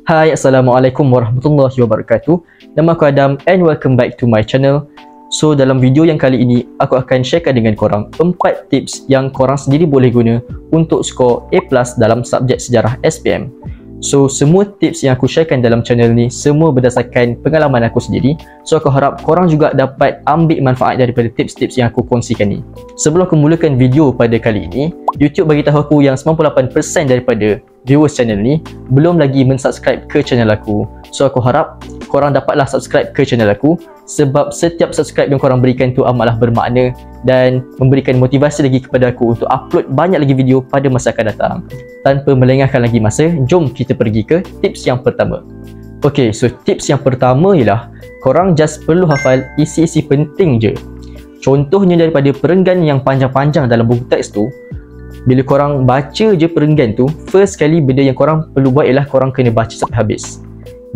Hai, Assalamualaikum warahmatullahi wabarakatuh. Nama aku Adam and welcome back to my channel. So, dalam video yang kali ini, aku akan sharekan dengan korang 4 tips yang korang sendiri boleh guna untuk skor A+ dalam subjek sejarah SPM. So, semua tips yang aku sharekan dalam channel ni semua berdasarkan pengalaman aku sendiri. So, aku harap korang juga dapat ambil manfaat daripada tips-tips yang aku kongsikan ni. Sebelum aku mulakan video pada kali ini, YouTube bagi tahu aku yang 98% daripada viewers channel ni belum lagi mensubscribe ke channel aku. So, aku harap korang dapatlah subscribe ke channel aku sebab setiap subscribe yang korang berikan tu amatlah bermakna dan memberikan motivasi lagi kepada aku untuk upload banyak lagi video pada masa akan datang. Tanpa melengahkan lagi masa, jom kita pergi ke tips yang pertama. Ok, so tips yang pertama ialah korang just perlu hafal isi-isi penting je. Contohnya daripada perenggan yang panjang-panjang dalam buku teks tu, bila korang baca je perenggan tu, first kali benda yang korang perlu buat ialah korang kena baca sampai habis.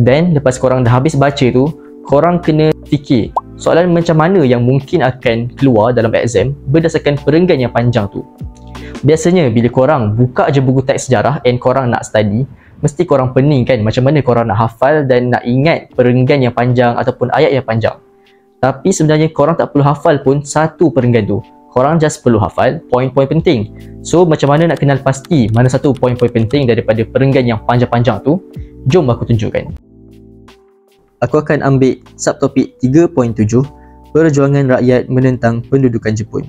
Then lepas korang dah habis baca tu, korang kena fikir soalan macam mana yang mungkin akan keluar dalam exam berdasarkan perenggan yang panjang tu. Biasanya bila korang buka je buku teks sejarah and korang nak study, mesti korang pening kan macam mana korang nak hafal dan nak ingat perenggan yang panjang ataupun ayat yang panjang. Tapi sebenarnya korang tak perlu hafal pun satu perenggan tu. Korang just perlu hafal poin-poin penting. So macam mana nak kenal pasti mana satu poin-poin penting daripada perenggan yang panjang-panjang tu? Jom aku tunjukkan. Aku akan ambil subtopik 3.7, Perjuangan Rakyat Menentang Pendudukan Jepun.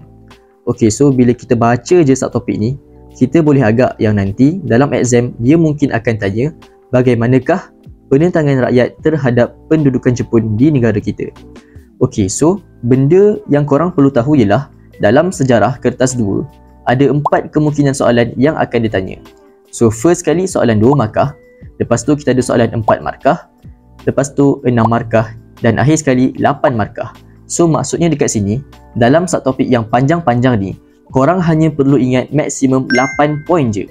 Ok, so bila kita baca je subtopik ni, kita boleh agak yang nanti dalam exam dia mungkin akan tanya bagaimanakah penentangan rakyat terhadap pendudukan Jepun di negara kita. Ok, so benda yang korang perlu tahu ialah dalam sejarah kertas 2 ada 4 kemungkinan soalan yang akan ditanya. So first kali soalan 2 markah, lepas tu kita ada soalan 4 markah, lepas tu 6 markah dan akhir sekali 8 markah. So maksudnya dekat sini, dalam subtopik yang panjang-panjang ni, korang hanya perlu ingat maksimum 8 poin je.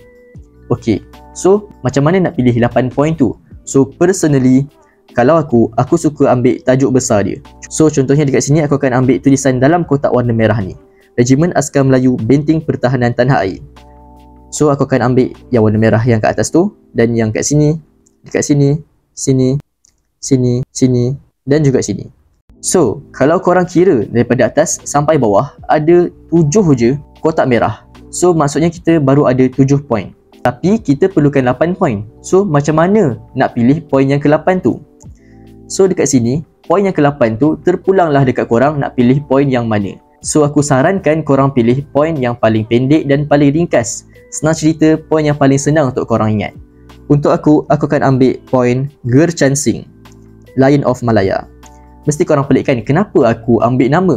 Ok, so macam mana nak pilih 8 poin tu? So personally, kalau aku suka ambil tajuk besar dia. So contohnya dekat sini aku akan ambil tulisan dalam kotak warna merah ni, Regimen Askar Melayu Benteng Pertahanan Tanah Air. So aku akan ambil yang warna merah yang kat atas tu, dan yang kat sini, dekat sini, sini, sini, sini dan juga sini. So, kalau korang kira daripada atas sampai bawah ada 7 je kotak merah. So, maksudnya kita baru ada 7 poin. Tapi kita perlukan 8 poin. So, macam mana nak pilih poin yang ke-8 tu? So, dekat sini, poin yang ke-8 tu terpulanglah dekat korang nak pilih poin yang mana. So, aku sarankan korang pilih poin yang paling pendek dan paling ringkas. Senang cerita, poin yang paling senang untuk korang ingat. Untuk aku akan ambil poin Gercansing, Lion of Malaya. Mesti korang pelik kan, kenapa aku ambil nama?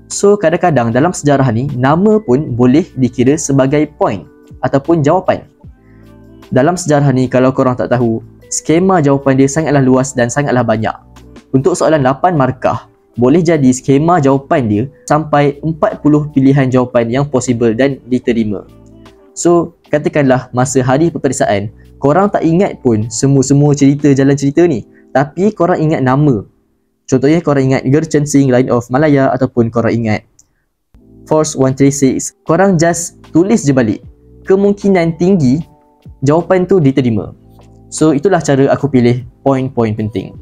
So kadang-kadang dalam sejarah ni, nama pun boleh dikira sebagai poin ataupun jawapan. Dalam sejarah ni, kalau korang tak tahu, skema jawapan dia sangatlah luas dan sangatlah banyak. Untuk soalan 8 markah, boleh jadi skema jawapan dia sampai 40 pilihan jawapan yang possible dan diterima. So katakanlah masa hari peperiksaan, korang tak ingat pun semua cerita jalan cerita ni, tapi korang ingat nama. Contohnya korang ingat Gercansing, Lion of Malaya ataupun korang ingat Force 136. Korang just tulis je balik. Kemungkinan tinggi jawapan tu diterima. So itulah cara aku pilih poin-poin penting.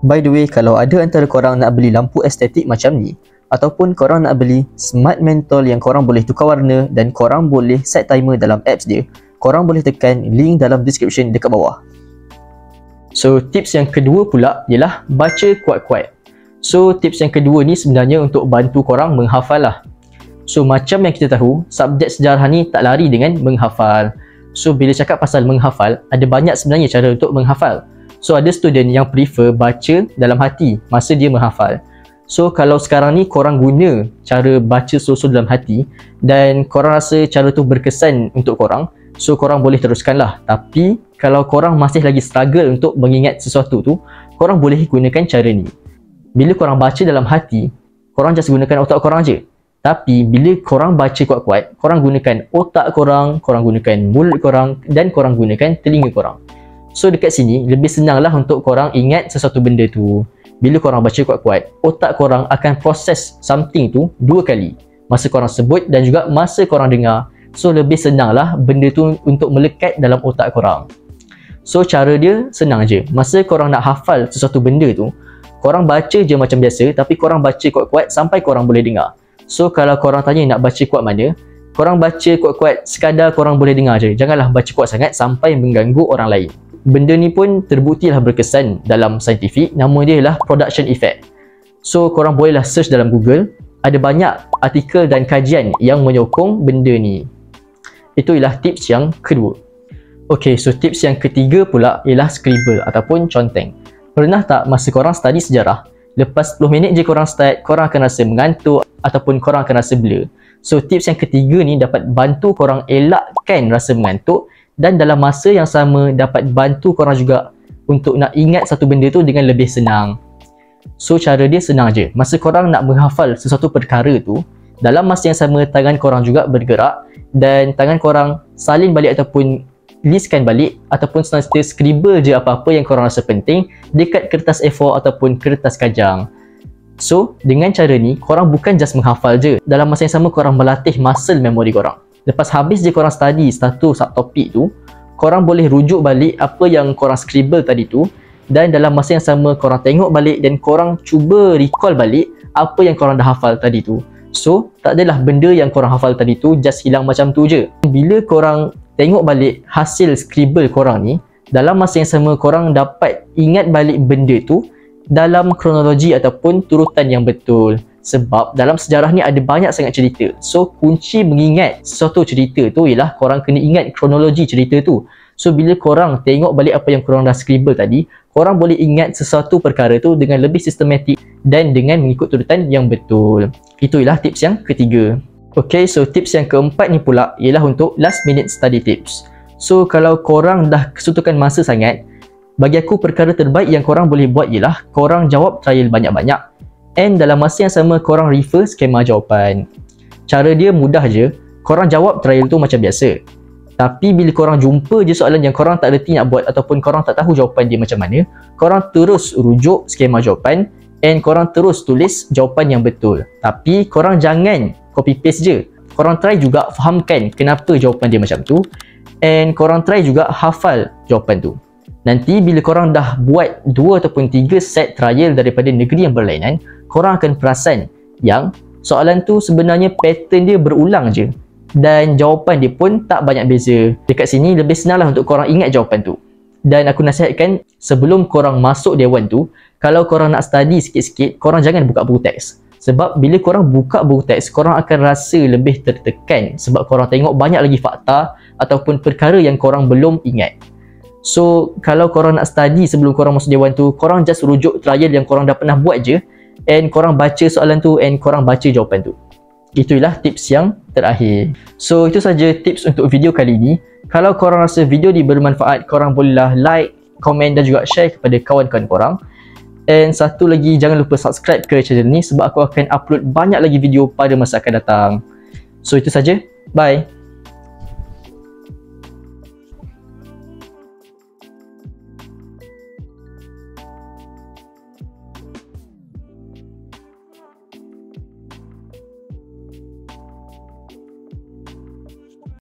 By the way, kalau ada antara korang nak beli lampu estetik macam ni, ataupun korang nak beli smart mentol yang korang boleh tukar warna dan korang boleh set timer dalam apps dia, korang boleh tekan link dalam description dekat bawah. So tips yang kedua pula ialah baca kuat-kuat. So tips yang kedua ni sebenarnya untuk bantu korang menghafal lah. So macam yang kita tahu, subjek sejarah ni tak lari dengan menghafal. So bila cakap pasal menghafal, ada banyak sebenarnya cara untuk menghafal. So ada student yang prefer baca dalam hati masa dia menghafal. So kalau sekarang ni korang guna cara baca slow-slow dalam hati dan korang rasa cara tu berkesan untuk korang, so korang boleh teruskan lah. Tapi kalau korang masih lagi struggle untuk mengingat sesuatu tu, korang boleh gunakan cara ni. Bila korang baca dalam hati, korang just gunakan otak korang je. Tapi bila korang baca kuat-kuat, korang gunakan otak korang, korang gunakan mulut korang dan korang gunakan telinga korang. So dekat sini lebih senang lah untuk korang ingat sesuatu benda tu. Bila korang baca kuat-kuat, otak korang akan proses something tu 2 kali. Masa korang sebut dan juga masa korang dengar. So lebih senang lah benda tu untuk melekat dalam otak korang. So cara dia senang je. Masa korang nak hafal sesuatu benda tu, korang baca je macam biasa, tapi korang baca kuat-kuat sampai korang boleh dengar. So kalau korang tanya nak baca kuat mana, korang baca kuat-kuat sekadar korang boleh dengar je. Janganlah baca kuat sangat sampai mengganggu orang lain. Benda ni pun terbuktilah berkesan dalam saintifik. Nama dia ialah production effect. So korang bolehlah search dalam Google. Ada banyak artikel dan kajian yang menyokong benda ni. Itu ialah tips yang kedua. Okay, so tips yang ketiga pula ialah scribble ataupun conteng. Pernah tak masa korang study sejarah, lepas 10 minit je korang start, korang akan rasa mengantuk ataupun korang akan rasa blur. So tips yang ketiga ni dapat bantu korang elakkan rasa mengantuk dan dalam masa yang sama dapat bantu korang juga untuk nak ingat satu benda tu dengan lebih senang. So cara dia senang je. Masa korang nak menghafal sesuatu perkara tu, dalam masa yang sama tangan korang juga bergerak dan tangan korang salin balik ataupun listkan balik ataupun senang-senang scribble je apa-apa yang korang rasa penting dekat kertas A4 ataupun kertas kajang. So, dengan cara ni, korang bukan just menghafal je. Dalam masa yang sama, korang melatih muscle memori korang. Lepas habis je korang study satu subtopik tu, korang boleh rujuk balik apa yang korang scribble tadi tu dan dalam masa yang sama, korang tengok balik dan korang cuba recall balik apa yang korang dah hafal tadi tu. So, tak adalah benda yang korang hafal tadi tu just hilang macam tu je. Bila korang tengok balik hasil scribble korang ni, dalam masa yang sama korang dapat ingat balik benda tu dalam kronologi ataupun turutan yang betul. Sebab dalam sejarah ni ada banyak sangat cerita. So kunci mengingat sesuatu cerita tu ialah korang kena ingat kronologi cerita tu. So bila korang tengok balik apa yang korang dah scribble tadi, korang boleh ingat sesuatu perkara tu dengan lebih sistematik dan dengan mengikut turutan yang betul. Itu ialah tips yang ketiga. Okay, so tips yang keempat ni pula ialah untuk last minute study tips. So kalau korang dah kesutukan masa sangat, bagi aku perkara terbaik yang korang boleh buat ialah korang jawab trial banyak-banyak and dalam masa yang sama korang refer skema jawapan. Cara dia mudah je, korang jawab trial tu macam biasa. Tapi bila korang jumpa je soalan yang korang tak reti nak buat ataupun korang tak tahu jawapan dia macam mana, korang terus rujuk skema jawapan and korang terus tulis jawapan yang betul. Tapi korang jangan copy paste je. Korang try juga fahamkan kenapa jawapan dia macam tu and korang try juga hafal jawapan tu. Nanti bila korang dah buat 2 ataupun 3 set trial daripada negeri yang berlainan, korang akan perasan yang soalan tu sebenarnya pattern dia berulang je dan jawapan dia pun tak banyak beza. Dekat sini lebih senanglah untuk korang ingat jawapan tu. Dan aku nasihatkan sebelum korang masuk dewan tu, kalau korang nak study sikit-sikit, korang jangan buka buku teks. Sebab bila korang buka buku teks, korang akan rasa lebih tertekan sebab korang tengok banyak lagi fakta ataupun perkara yang korang belum ingat. So, kalau korang nak study sebelum korang masuk dewan tu, korang just rujuk trial yang korang dah pernah buat je and korang baca soalan tu and korang baca jawapan tu. Itulah tips yang terakhir. So, itu saja tips untuk video kali ini. Kalau korang rasa video ni bermanfaat, korang bolehlah like, komen dan juga share kepada kawan-kawan korang. And satu lagi, jangan lupa subscribe ke channel ni sebab aku akan upload banyak lagi video pada masa akan datang. So itu saja. Bye.